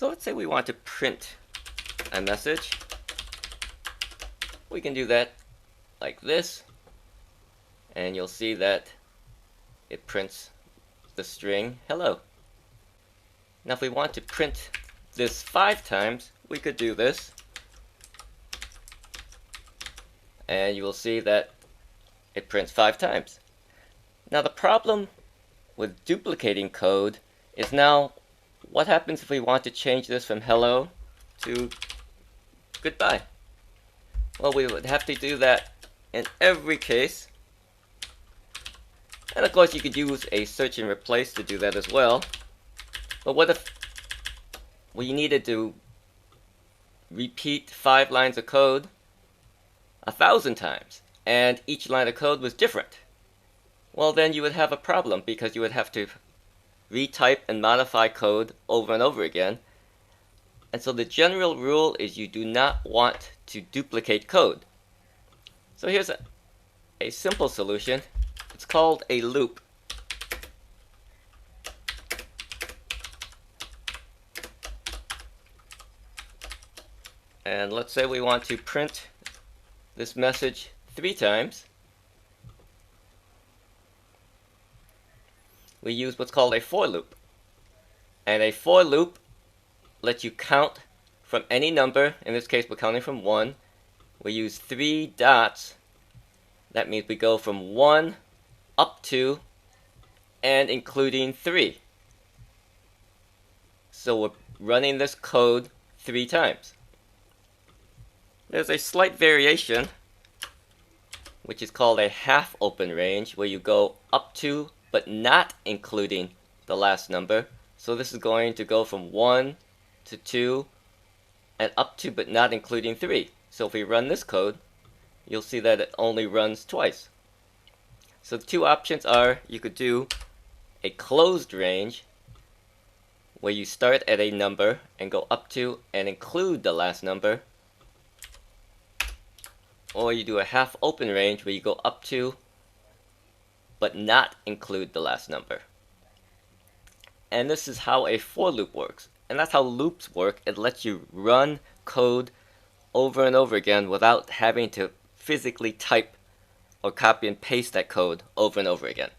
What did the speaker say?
So let's say we want to print a message. We can do that like this, and you'll see that it prints the string hello. Now if we want to print this 5 times, we could do this, and you will see that it prints 5 times. Now the problem with duplicating code is now what happens if we want to change this from hello to goodbye? Well, we would have to do that in every case. And of course you could use a search and replace to do that as well. But what if we needed to repeat 5 lines of code 1,000 times, and each line of code was different? Well, then you would have a problem, because you would have to retype and modify code over and over again. And so the general rule is you do not want to duplicate code. So here's a simple solution. It's called a loop. And let's say we want to print this message 3 times. We use what's called a for loop. And a for loop lets you count from any number. In this case, we're counting from 1. We use 3 dots. That means we go from 1 up to and including 3. So we're running this code 3 times. There's a slight variation, which is called a half open range, where you go up to but not including the last number. So this is going to go from 1 to 2 and up to but not including 3. So if we run this code, you'll see that it only runs twice. So the 2 options are, you could do a closed range, where you start at a number and go up to and include the last number. Or you do a half open range, where you go up to but not include the last number. And this is how a for loop works. And that's how loops work. It lets you run code over and over again without having to physically type or copy and paste that code over and over again.